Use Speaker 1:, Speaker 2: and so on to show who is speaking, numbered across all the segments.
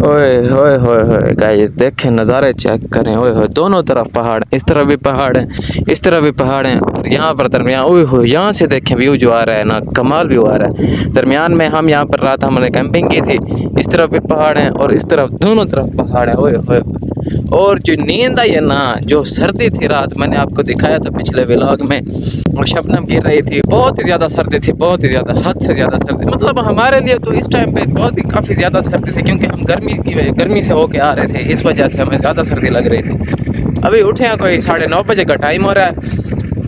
Speaker 1: ओए होए होए होए गाइस, देखें नज़ारे चेक करें। ओए होए, दोनों तरफ पहाड़, इस तरफ भी पहाड़ है, इस तरफ भी पहाड़ हैं, और यहाँ पर दरमियान, ओए होए, यहाँ से देखें व्यू जो आ रहा है ना, कमाल व्यू आ रहा है। दरमियान में हम यहाँ पर रात हमने कैंपिंग की थी। इस तरफ भी पहाड़ हैं और इस तरफ, दोनों तरफ पहाड़ है। ओए होए, और जो नींद आई है ना, जो सर्दी थी रात, मैंने आपको दिखाया था पिछले व्लॉग में, और शबनम गिर रही थी, बहुत ही ज़्यादा सर्दी थी, बहुत ही ज़्यादा, हद से ज़्यादा सर्दी। मतलब हमारे लिए तो इस टाइम पे बहुत ही काफ़ी ज़्यादा सर्दी थी, क्योंकि हम गर्मी से होके आ रहे थे, इस वजह से हमें ज़्यादा सर्दी लग रही थी। अभी उठे हैं, कोई 9:30 बजे का टाइम हो रहा है।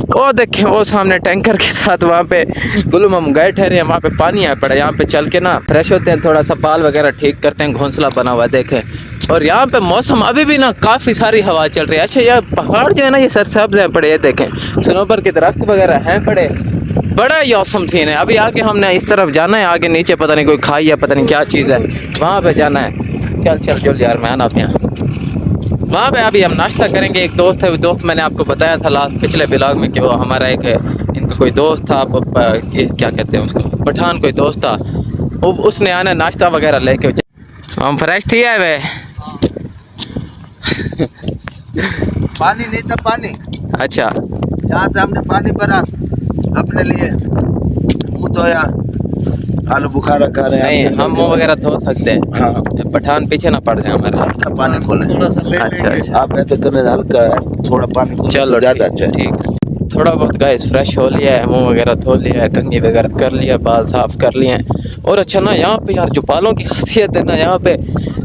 Speaker 1: वो देखें, वो सामने टैंकर के साथ वहाँ पे गुलम हम गए ठहरे हैं, वहाँ पे पानी आ पड़ा। यहाँ पे चल के ना फ्रेश होते हैं, थोड़ा सा बाल वगैरह ठीक करते हैं, घोंसला बना हुआ देखें। और यहाँ पे मौसम अभी भी ना काफ़ी सारी हवा चल रही है। अच्छा, यह पहाड़ जो है ना, ये सरसब्ज हैं पड़े, ये देखें, सनोबर के दरख्त वगैरह हैं पड़े, बड़ा ही औसम सीन है। अभी आगे हमने इस तरफ जाना है, आगे नीचे पता नहीं कोई खाई है, पता नहीं क्या चीज़ है, वहाँ पे जाना है। चल चल चल यार, मैं आना यहाँ वहाँ पे। अभी हम नाश्ता करेंगे। एक दोस्त है, वो दोस्त मैंने आपको बताया था पिछले ब्लॉग में कि वो हमारा एक इनका कोई दोस्त था, क्या कहते हैं उसको, पठान कोई दोस्त था, वो उसने आना नाश्ता वगैरह लेके। हम फ्रेश थी है वे
Speaker 2: पानी नहीं था, पानी।
Speaker 1: अच्छा,
Speaker 2: जहाँ से हमने पानी भरा अपने लिए, मुँह धोया, आलू बुखारा खा रहे हैं।
Speaker 1: नहीं, हम मुँह वगैरह धो सकते हैं।
Speaker 2: हाँ,
Speaker 1: पठान पीछे ना पड़ जाए हमारे।
Speaker 2: हल्का पानी खोले।
Speaker 1: अच्छा अच्छा,
Speaker 2: आप ऐसे करने से हल्का थोड़ा पानी खोले,
Speaker 1: चलो
Speaker 2: ज़्यादा अच्छा है।
Speaker 1: ठीक। थोड़ा बहुत गाइस फ्रेश हो लिया है, मुंह वगैरह धो लिया है, कंघी वगैरह कर लिया, बाल साफ़ कर लिए हैं। और अच्छा ना, यहाँ पे यार जो बालों की खासियत है ना, यहाँ पे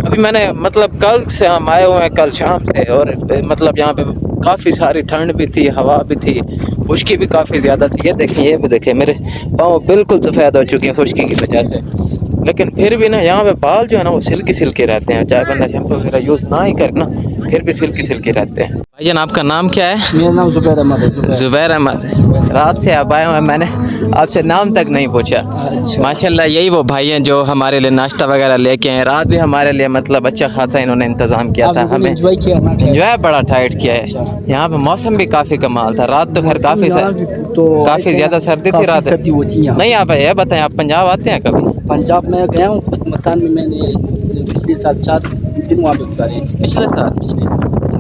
Speaker 1: अभी मैंने मतलब कल से हम आए हुए हैं, कल शाम से, और मतलब यहाँ पे काफ़ी सारी ठंड भी थी, हवा भी थी, खुश्की भी काफ़ी ज़्यादा थी। ये देखें, ये भी देखें, मेरे पाँव बिल्कुल सफ़ेद हो चुके हैं खुश्की की वजह से। लेकिन फिर भी ना यहाँ पे बाल जो है ना, वो सिल्की सिल्की रहते हैं, चाहे बंदा शैम्पू वगैरह यूज़ ना ही करे ना, फिर भी सिल्की सिल्की रहते हैं। भाईजान, आपका नाम क्या है?
Speaker 3: मेरा नाम जुबैर अहमद है।
Speaker 1: जुबैर अहमद। रात से आप आए हुए हैं, मैंने आपसे नाम तक नहीं पूछा।
Speaker 3: अच्छा।
Speaker 1: माशाल्लाह, यही वो भाई हैं जो हमारे लिए नाश्ता वगैरह लेके आए। रात भी हमारे लिए मतलब अच्छा खासा इन्होंने इंतज़ाम किया था, हमें
Speaker 3: एंजॉय किया ना?
Speaker 1: एंजॉय बड़ा टाइट किया है। यहाँ पे मौसम भी काफ़ी कमाल था। रात तो खैर काफ़ी ज़्यादा सर्दी थी रात।
Speaker 3: सर्दी होती है।
Speaker 1: नहीं, आप ये बताएं, आप पंजाब आते हैं कभी?
Speaker 3: पंजाब में गया हूँ, खुद मकान में मैंने पिछले साल 4 दिन वहाँ पे गुजारे।
Speaker 1: पिछले साल?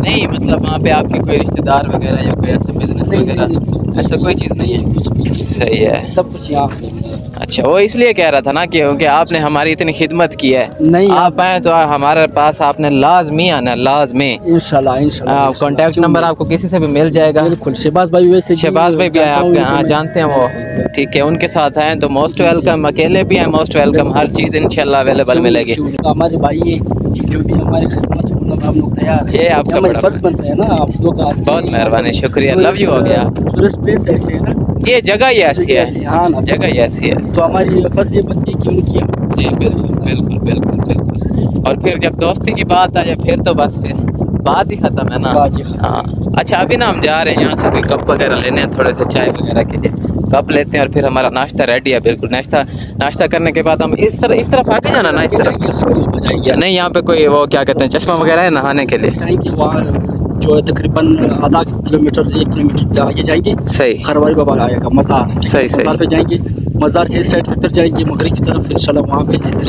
Speaker 1: नहीं, मतलब वहाँ पे आपके कोई रिश्तेदार वगैरह या कोई ऐसा बिजनेस वगैरह, ऐसा कोई चीज़ नहीं है? सही है,
Speaker 3: सब कुछ यहाँ पे।
Speaker 1: अच्छा, वो इसलिए कह रहा था ना, क्योंकि आपने हमारी इतनी खिदमत की है।
Speaker 3: नहीं,
Speaker 1: आप आए तो हमारे पास आपने लाजमी आना, लाजमी।
Speaker 3: इंशाल्लाह।
Speaker 1: कॉन्टैक्ट नंबर आपको किसी से भी मिल जाएगा।
Speaker 3: बिल्कुल। शहबाज भाई, वैसे
Speaker 1: शहबाज भाई भी आए आपके? हाँ, जानते हैं वो, ठीक है, उनके साथ आए तो मोस्ट वेलकम। अकेले भी हैं, मोस्ट वेलकम। हर चीज़ इंशाल्लाह अवेलेबल मिलेगी।
Speaker 3: हमारे भाई जो भी हमारे खिदमत हम लोग तैयार हैं।
Speaker 1: ये आपका बड़ा
Speaker 3: फर्ज बनता है ना, आप लोग का।
Speaker 1: बहुत मेहरबानी, शुक्रिया, लव यू हो गया।
Speaker 3: टूरिस्ट प्लेस ऐसे है ना,
Speaker 1: ये जगह ही ऐसी है।
Speaker 3: हाँ ना,
Speaker 1: जगह ही ऐसी है,
Speaker 3: तो हमारी फर्ज ये बनती है कि उनकी
Speaker 1: जी बिल्कुल बिल्कुल बिल्कुल बिल्कुल। और फिर जब दोस्ती की बात आ जाए, फिर तो बस फिर बात ही ख़त्म है ना। हाँ, अच्छा, अभी ना हम जा रहे हैं यहाँ से कोई कप वगैरह लेने हैं, थोड़े से चाय वगैरह के लिए कप लेते हैं, और फिर हमारा नाश्ता रेडी है बिल्कुल। नाश्ता करने के बाद हम इस तरफ आगे जाना ना, इस तरफ नहीं, यहाँ पे कोई वो क्या कहते हैं, चश्मा वगैरह है नहाने के लिए?
Speaker 3: जो है तकरीबन आधा किलोमीटर 1 किलोमीटर आगे जाएंगे।
Speaker 1: सही।
Speaker 3: खरवारी बाबा आएगा मज़ार।
Speaker 1: सही सही।
Speaker 3: मज़ार पे जाएंगे, मज़ार से इस साइड पे फिर जाएंगे मगरिब की तरफ, इंशाल्लाह वहाँ पे जैसे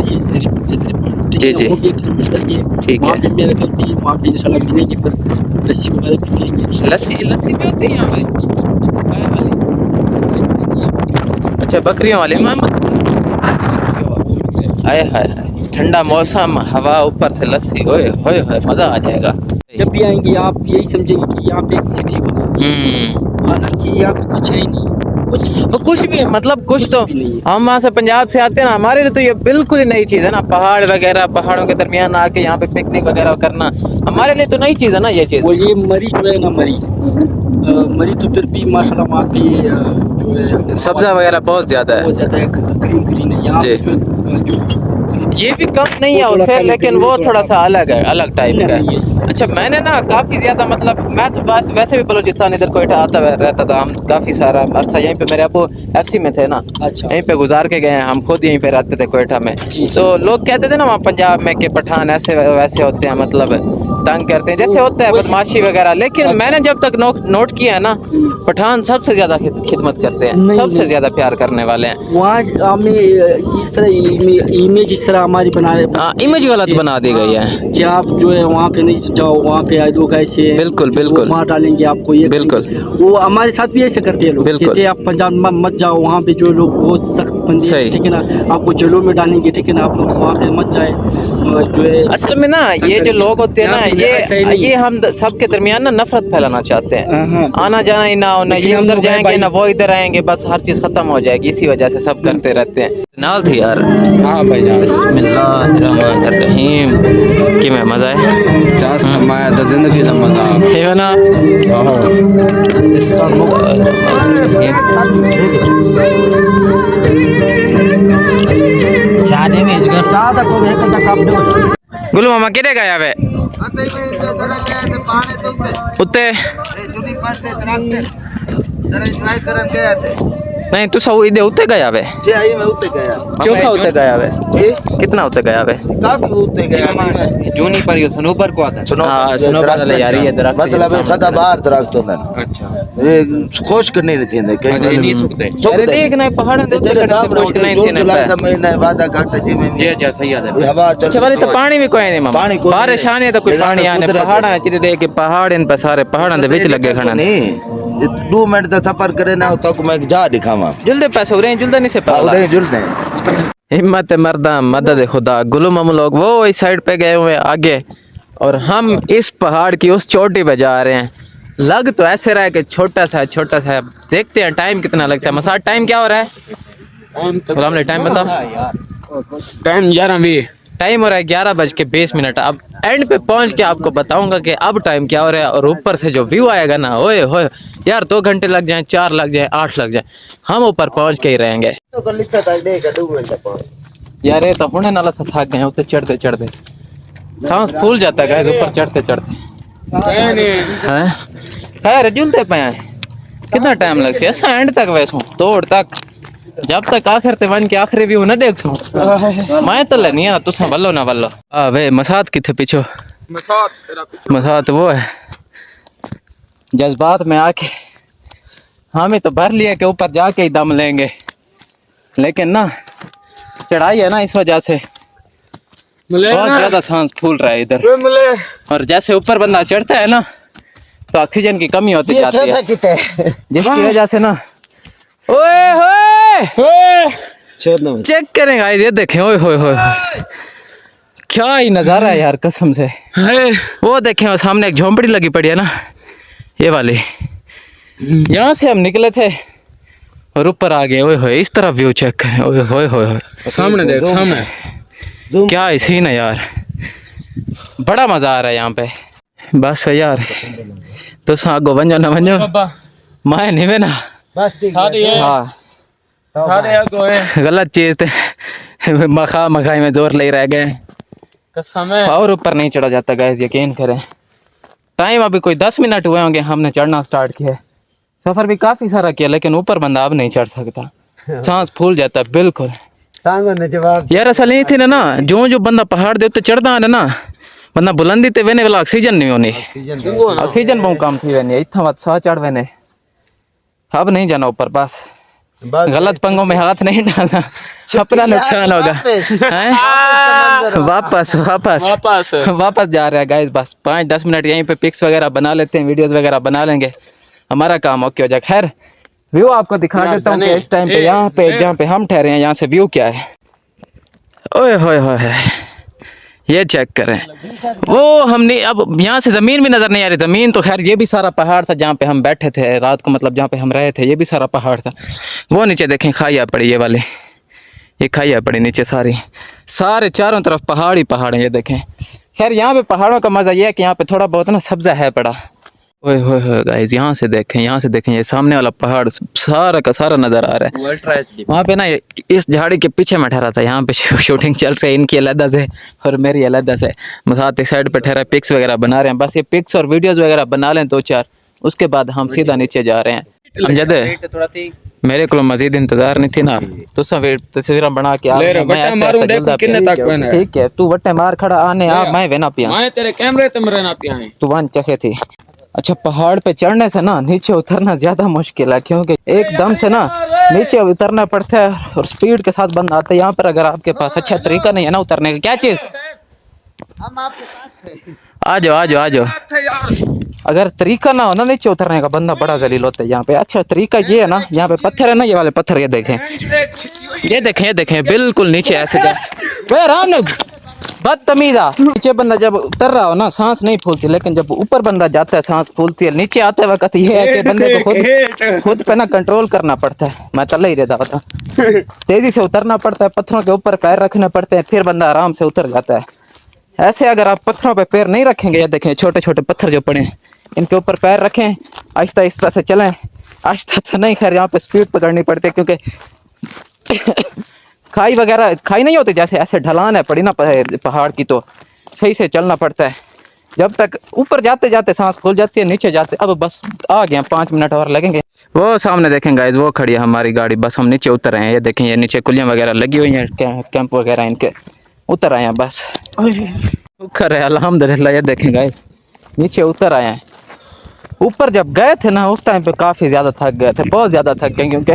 Speaker 1: जी जी,
Speaker 3: 1 किलोमीटर आगे,
Speaker 1: ठीक
Speaker 3: वहाँ
Speaker 1: है।
Speaker 3: पे मेरे घर भी वहाँ पे इंशाल्लाह मिलेंगे, फिर लस्सी वगैरह पीएंगे।
Speaker 1: लस्सी भी होती है यहाँ पे? अच्छा, बकरियों वाले हाय हाय, ठंडा मौसम, हवा, ऊपर से लस्सी, ओए होए होए, मज़ा आ जाएगा।
Speaker 3: जब भी आएंगे आप यही समझेंगे कि यहाँ पे एक सिटी बनी, हालांकि यहाँ पे कुछ है ही नहीं,
Speaker 1: कुछ भी मतलब कुछ तो
Speaker 3: भी नहीं।
Speaker 1: हम वहाँ से पंजाब से आते हैं ना, हमारे लिए तो ये बिल्कुल ही नई चीज़ है ना, पहाड़ वगैरह, पहाड़ों के दरमियान आके यहाँ पे पिकनिक वगैरह करना हमारे लिए तो नई चीज़ है ना, ये चीज़।
Speaker 3: वो ये मरी जो है ना, मरी तो फिर भी माशाल्लाह वहाँ पे जो है
Speaker 1: सब्ज़ा वगैरह बहुत ज़्यादा है,
Speaker 3: बहुत ज़्यादा है, ग्रीन है। यहाँ
Speaker 1: जी।
Speaker 3: जो
Speaker 1: ये भी कम नहीं है उससे, लेकिन वो थोड़ा सा अलग है, अलग टाइप का है। अच्छा मैंने ना काफ़ी ज़्यादा मतलब मैं तो बस वैसे भी बलूचिस्तान इधर कोयटा आता रहता था, हम काफ़ी सारा अरसा यहीं पे मेरे अबू FC में थे ना,
Speaker 3: अच्छा।
Speaker 1: यहीं पे गुजार के गए हैं, हम खुद यहीं पे रहते थे कोयटा में।
Speaker 3: जी।
Speaker 1: तो लोग कहते थे ना वहाँ पंजाब में कि पठान ऐसे वैसे होते हैं, मतलब तंग करते हैं जैसे होता है बदमाशी वगैरह, लेकिन
Speaker 3: अच्छा।
Speaker 1: मैंने जब तक नोट किया है ना, पठान सबसे ज़्यादा खिदमत करते हैं,
Speaker 3: नहीं,
Speaker 1: सबसे
Speaker 3: नहीं।
Speaker 1: ज़्यादा प्यार करने वाले हैं।
Speaker 3: वहाँ हमें इस तरह इमेज इस तरह हमारी बनाए
Speaker 1: इमेज गलत बना दी गई है।
Speaker 3: कि आप जो है वहाँ पे नहीं जाओ, वहाँ पे लोग ऐसे
Speaker 1: बिल्कुल,
Speaker 3: वो
Speaker 1: बिल्कुल।
Speaker 3: मार डालेंगे आपको, ये
Speaker 1: बिल्कुल।
Speaker 3: करेंगे। वो हमारे साथ भी ऐसे करते हैं लोग,
Speaker 1: बिल्कुल।
Speaker 3: कहते हैं आप पंजाब में मत जाओ, वहाँ पे जो लोग बहुत सख्त बंदे
Speaker 1: सही।
Speaker 3: हैं, ठीक है ना, आपको जेलों में डालेंगे, ठीक है ना, आप लोग वहाँ पे मत जाए जो है।
Speaker 1: असल में ना ये जो लोग होते हैं ना,
Speaker 3: यहाँ पे ऐसा ही नहीं
Speaker 1: ये हम सबके दरमियान ना नफरत फैलाना चाहते हैं,
Speaker 3: हाँ।
Speaker 1: आना जाना ही ना हो, ना
Speaker 3: लेकिन
Speaker 1: ये
Speaker 3: हम
Speaker 1: उधर
Speaker 3: लोग हैं
Speaker 1: जाएंगे
Speaker 3: भाई।
Speaker 1: ना वो इधर आएंगे, बस हर चीज़ खत्म हो जाएगी, इसी वजह से सब करते रहते हैं। नाल थी यार।
Speaker 4: हाँ भाई जान
Speaker 1: बिस्मिल्लाहिर्रहमानिर्रहीम कि मैं मज़ा है
Speaker 4: जान समाया तो जिंदगी का मजा
Speaker 1: है ना।
Speaker 4: शादी में इसका
Speaker 2: ज्यादा को एक तक आप दो
Speaker 1: गुलू मामा किधे गया वे
Speaker 2: आते में जरा गए थे पानी तो
Speaker 1: उत्ते
Speaker 2: जूनी पास से दरख्त जरा एंजॉय करन गए थे।
Speaker 1: नहीं तू सब इधे उत्ते गया वे,
Speaker 2: जे आई मैं उते गया
Speaker 1: चोखा उत्ते गया वे,
Speaker 2: जी
Speaker 1: कितना उत्ते गया वे।
Speaker 2: काफी उते गया
Speaker 4: जूनी पर यो सनोबर को आता है।
Speaker 2: सुनो
Speaker 1: हाँ, सुनो पहले यार ये दरख्त
Speaker 2: मतलब ये सदा बाहर दरख्त होंगे
Speaker 4: अच्छा
Speaker 2: ये खुश करने नहीं थी कहीं
Speaker 4: अच्छा, ये नहीं सूखते।
Speaker 1: अरे देख ना पहाड़ों दे उत्ते
Speaker 2: तेरे
Speaker 1: खड़े
Speaker 2: सामने
Speaker 1: कुछ नहीं
Speaker 2: जून
Speaker 1: थी
Speaker 2: जुलाई का
Speaker 1: ना।
Speaker 2: महीना वादा घाट जी में
Speaker 4: जे जे सही है
Speaker 2: ये हवा चल
Speaker 1: अच्छा वाले तो पानी भी कोई नहीं मामा,
Speaker 2: पानी कोई
Speaker 1: बारिश
Speaker 2: नहीं।
Speaker 1: आने तो कोई
Speaker 2: लेकिन
Speaker 1: पानी आने,
Speaker 2: कुदरत है।
Speaker 1: पहाड़ा चिरे देख के पहाड़ इन पर सारे पहाड़ों दे विच लगे खड़ा
Speaker 2: नहीं 2 मिनट का सफर करे ना तो मैं जा दिखावा
Speaker 1: जुलदे पैसे उरे जुलदे नहीं से पाला
Speaker 2: उड़े जुलते हैं
Speaker 1: हिम्मत मर्दा मदद खुदा। गुलू मामू लोग वो इस साइड पे गए हुए आगे, और हम इस पहाड़ की उस चोटी पे जा रहे हैं। लग तो ऐसे रहा है कि छोटा सा है, देखते हैं टाइम कितना लगता है। मसाद टाइम क्या हो रहा है गुलाम ने, टाइम बताओ।
Speaker 3: टाइम 11
Speaker 1: टाइम हो रहा है 11:20। अब एंड पे पहुंच के आपको बताऊंगा कि अब टाइम क्या हो रहा है, और ऊपर से जो व्यू आएगा ना, ओए होए यार, 2 घंटे लग जाएं, 4 लग जाएं, 8 लग जाएं, हम ऊपर पहुंच के ही रहेंगे यार। ये तो होने नाला सा थक गए ऊपर चढ़ते चढ़ते, सांस फूल जाता है ऊपर चढ़ते चढ़ते हैं। खैर जुलते पे हैं, कितना टाइम लगता है ऐसा एंड तक, वैसू तोड़ तक, जब तक आखिर ते वन के आखिरी व्यू न देख सो मैं तो नहीं है तुसा वल्लो ना वल्लो। वे मसाद किथे पीछो, मसाद वो है जज्बात में आके हमें तो भर लिया कि ऊपर जाके ही दम लेंगे, लेकिन ना चढ़ाई है ना, इस वजह से बहुत ज्यादा सांस फूल रहा है इधर, और जैसे ऊपर बंदा चढ़ता है ना तो ऑक्सीजन की कमी होती जाती है, जिसकी वजह से ना ओए होए चेक करें गाइस, ये देखें, ओए होए होए क्या ही नजारा है यार कसम से। वो देखें वो सामने एक झोंपड़ी लगी पड़ी है ना, ये वाली, यहाँ से हम निकले थे और ऊपर आ गए। ओए होए इस तरह व्यू चेक करें, ओए होए होए
Speaker 3: सामने देख, सामने
Speaker 1: क्या ही सीन है यार, बड़ा मजा आ रहा है यहाँ पे। बस यार तो आगो वंजो ना वंजो माए नहीं वे ना,
Speaker 2: बस ठीक
Speaker 3: है।
Speaker 1: हाँ
Speaker 3: सारे
Speaker 1: गलत चीज थे, मखाई में जोर ले रह गए,
Speaker 3: कसम है।
Speaker 1: और ऊपर नहीं चढ़ा जाता गैस, यकीन करें। टाइम अभी कोई 10 मिनट हुए होंगे हमने चढ़ना स्टार्ट किया, सफर भी काफी सारा किया, लेकिन ऊपर बंदा अब नहीं चढ़ सकता, सांस फूल जाता है बिल्कुल। यार असल नहीं थी ना, जो बंदा पहाड़ दे उत्ते चढ़ता है ना, बंदा बुलंदी ते वेने वाला ऑक्सीजन नहीं होनी, ऑक्सीजन बहुत कम थी वेने, इतना मत सा चढ़ वेने। अब नहीं जाना ऊपर, बस गलत पंगों में हाथ नहीं डालना, अपना नुकसान होगा। वापस वापस
Speaker 3: वापस
Speaker 1: वापस जा रहा है गाइस, बस 5-10 मिनट यहीं पे पिक्स वगैरह बना लेते हैं, वीडियोस वगैरह बना लेंगे, हमारा काम ओके हो जाए। खैर व्यू आपको दिखा देता हूँ कि इस टाइम पे यहाँ पे जहाँ पे हम ठहरे हैं यहाँ से व्यू क्या है। ओए होए होए ये चेक करें, वो हमने अब यहाँ से ज़मीन भी नज़र नहीं आ रही, ज़मीन तो खैर ये भी सारा पहाड़ था जहाँ पे हम बैठे थे रात को, मतलब जहाँ पे हम रहे थे ये भी सारा पहाड़ था। वो नीचे देखें खाइया पड़ी, ये वाली ये खाइया पड़ी नीचे, सारे चारों तरफ पहाड़ ही पहाड़ हैं, ये देखें। खैर यहाँ पे पहाड़ों का मज़ा ये है कि यहाँ पे थोड़ा बहुत ना सब्ज़ा है पड़ा, ओए होए होए गाइस, यहाँ से देखें, ये सामने वाला पहाड़ सारा का सारा नजर आ रहा है।
Speaker 4: अल्ट्रा एचडी
Speaker 1: वहाँ पे ना इस झाड़ी के पीछे मैं ठहरा था, यहाँ पे शूटिंग चल रही है इनकी अलग से और मेरी अलग से। साथ एक साइड पे ठहरा, पिक्स वगैरह बना रहे हैं। बस ये पिक्स और वीडियोस वगैरह बना लें 2-4, उसके बाद हम सीधा नीचे जा रहे हैं। अमजद
Speaker 4: थोड़ा थी
Speaker 1: मेरे को मजीद इंतजार नहीं थी ना, तुसा तस्वीर बना के आ
Speaker 3: ले रे,
Speaker 1: मैं
Speaker 3: वट्टे मारूं, देखो किन्ने तक बने।
Speaker 1: ठीक है, तू वट्टे मार खड़ा आने आ, मैं वेना पिया
Speaker 3: मैं तेरे कैमरे ते मेरे ना पिया है।
Speaker 1: तू वन चखे थी। अच्छा, पहाड़ पे चढ़ने से ना नीचे उतरना ज्यादा मुश्किल है, क्योंकि एकदम से ना नीचे उतरना पड़ता है और स्पीड के साथ बंद आता है। यहाँ पर अगर आपके पास अच्छा तरीका नहीं है ना उतरने का, क्या चीज, आ जाओ। अगर तरीका ना हो ना नीचे उतरने का, बंदा बड़ा जलील होता है। यहाँ पे अच्छा तरीका ये है ना, यहाँ पे पत्थर है ना, ये वाले पत्थर, ये देखें बिल्कुल नीचे ऐसे जा राम बदतमीजा। नीचे बंदा जब उतर रहा हो ना सांस नहीं फूलती, लेकिन जब ऊपर बंदा जाता है सांस फूलती है। नीचे आते वक्त ये है कि बंदे को खुद पे ना कंट्रोल करना पड़ता है। मैं तले ही रहता होता, तेजी से उतरना पड़ता है, पत्थरों के ऊपर पैर रखने पड़ते हैं, फिर बंदा आराम से उतर जाता है। ऐसे अगर आप पत्थरों पे पैर नहीं रखेंगे, ये देखें छोटे छोटे पत्थर जो पड़े हैं, इनके ऊपर पैर रखें, आहिस्ता आहिस्ता से चलें। आहिस्ता तो नहीं, खैर यहाँ पे स्पीड पकड़नी पड़ती है, क्योंकि खाई वगैरह खाई नहीं होती, जैसे ऐसे ढलान है पड़ी ना पहाड़ की, तो सही से चलना पड़ता है। जब तक ऊपर जाते जाते सांस फूल जाती है, नीचे जाते अब बस आ गए, 5 मिनट और लगेंगे। वो सामने देखें गाइस, वो खड़ी है हमारी गाड़ी, बस हम नीचे उतर आए हैं। ये देखें, ये नीचे कुलियाँ वगैरह लगी हुई हैं, कैंप वगैरह इनके, उतर आए हैं बस। शुक्र है अल्हम्दुलिल्लाह। ये देखें गाइस, नीचे उतर आए हैं। ऊपर जब गए थे ना उस टाइम पे काफ़ी ज़्यादा थक गए थे, बहुत ज़्यादा थक गए, क्योंकि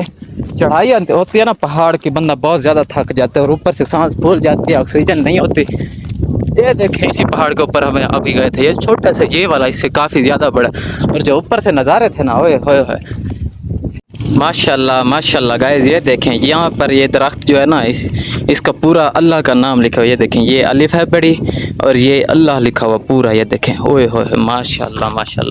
Speaker 1: चढ़ाई होती है ना पहाड़ की, बंदा बहुत ज़्यादा थक जाता है और ऊपर से सांस फूल जाती है, ऑक्सीजन नहीं होती। ये देखें, इसी पहाड़ के ऊपर हमें अभी गए थे, ये छोटा सा ये वाला इससे काफ़ी ज़्यादा बड़ा, और जो ऊपर से नज़ारे थे ना, ओए होए होए, माशाल्लाह गाइस। ये देखें यहाँ पर ये दरख्त जो है ना, इसका पूरा अल्लाह का नाम लिखा हुआ। ये देखें, ये अलिफ है बड़ी और ये अल्लाह लिखा हुआ पूरा। ये देखें, ओए होए माशाल्लाह।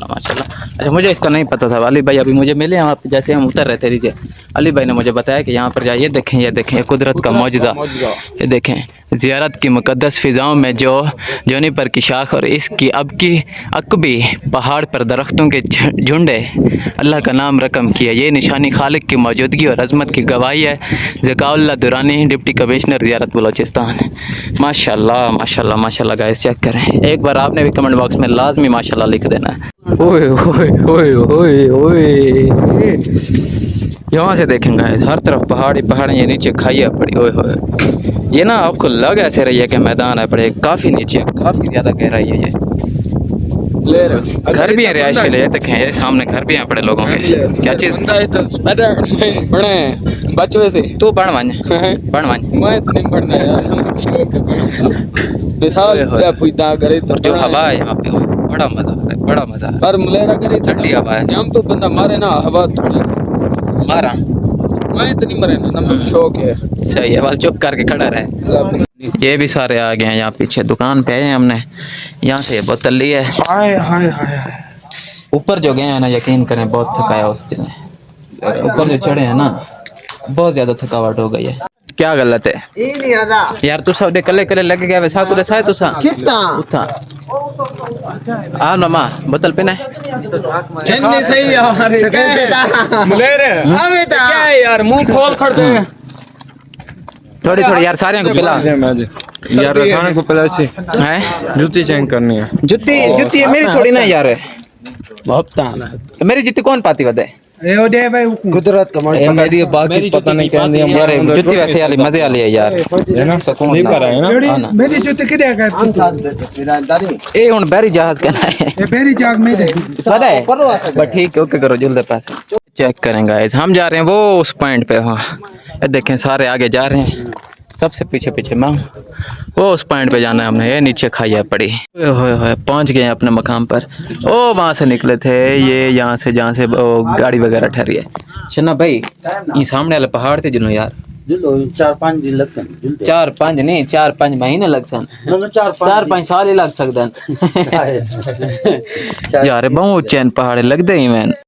Speaker 1: अच्छा, मुझे इसका नहीं पता था, अली भाई अभी मुझे मिले हैं आप, जैसे हम उतर रहे थे नीचे, अली भाई ने मुझे बताया कि यहाँ पर जाइए। ये देखें कुदरत का मौजज़ा। ये देखें, ज़ियारत की मुक़द्दस फ़िज़ाओं में जो जूनिपर की शाख और इसकी अकबी पहाड़ पर दरख्तों के झुंडे अल्लाह का नाम रकम किया। ये निशानी खालिक की मौजूदगी और अज़मत की गवाही है। ज़काउल्लाह दुरानी, डिप्टी कमिश्नर ज़ियारत बलोचिस्तान। माशाल्लाह गाइस, चेक करें एक बार, आपने भी कमेंट बॉक्स में लाजमी माशाल्लाह लिख देना है। ओए यहाँ से देखेंगे हर तरफ पहाड़ी ये नीचे खाइया पड़ी। ओए होए, ये ना आपको लग ऐसे रही है कि मैदान है पड़े, काफ़ी नीचे, काफ़ी ज़्यादा गहराई है। ये घर भी है रिहाइश के लिए, देखें ये सामने घर भी हैं बड़े लोगों के। क्या चीज़
Speaker 3: बच्चों से
Speaker 1: तू पढ़ मान
Speaker 3: मैं तो नहीं पढ़ना यार, शौक है पढ़ना। मिसाल क्या पूछता करे तो
Speaker 1: जो हवा है यहाँ पे, बड़ा मज़ा है।
Speaker 3: पर मुलेरा करे
Speaker 1: ठंडी हवा है,
Speaker 3: हम तो बंदा मारे ना हवा थोड़ा
Speaker 1: मारा,
Speaker 3: मैं तो नहीं मरे ना, मुझे शौक है।
Speaker 1: सही है, वाल चुप करके खड़ा रहे। ये भी सारे आ गए हैं यहाँ पीछे, दुकान पे आए हमने, यहाँ से बोतल ली है। ऊपर जो गए हैं ना, यकीन करें बहुत थकाया उस दिन, ऊपर जो चढ़े हैं ना बहुत ज़्यादा थकावट हो गई है। क्या गलत है यार, तू सब कले लगे गया वैसा कुछ साय तुसा उठा आ ना मां बोतल पे ना
Speaker 3: नहीं सही यार, मुलेरे क्या है यार, मुंह खोल खड़ दे
Speaker 1: थोड़ी यार, सारे को पिला
Speaker 5: यार, सारे को पिला सी
Speaker 1: है।
Speaker 5: जूती चेंज करनी है।
Speaker 1: जुत्ती है मेरी, थोड़ी ना यार, मेरी जुत्ती कौन पाती बता
Speaker 2: कुदरत का मौजूद
Speaker 5: मेरी बात पता नहीं क्या
Speaker 1: यार, जुत्ती वैसे वाली मजे वाली है यार,
Speaker 5: है ना, नहीं पर है ना।
Speaker 6: मेरी जुत्ती किधर गए
Speaker 1: ए हुन बैरी जहाज कहना है,
Speaker 6: ये मेरी जाग में दे
Speaker 1: पता है बट ठीक है, ओके करो जल्दी पास चेक करेंगे गाइस। हम जा रहे हैं वो उस पॉइंट पे, वहाँ ये देखें सारे आगे जा रहे हैं, सबसे पीछे मैं, वो उस पॉइंट पे जाना है हमने। ये नीचे खाइया पड़ी, होए पहुंच गए अपने मकाम पर। ओ वहाँ से निकले थे, ये यहाँ से जहाँ से गाड़ी वगैरह ठहरी है। चन्ना भाई ये सामने वाले पहाड़ से जुलो यार,
Speaker 7: 4-5 दिन लग सन,
Speaker 1: 4-5 नहीं 4-5 महीने लग सन, 4-5 साल ही लग सकते यार। बहुत चैन पहाड़ लगते ही मैन।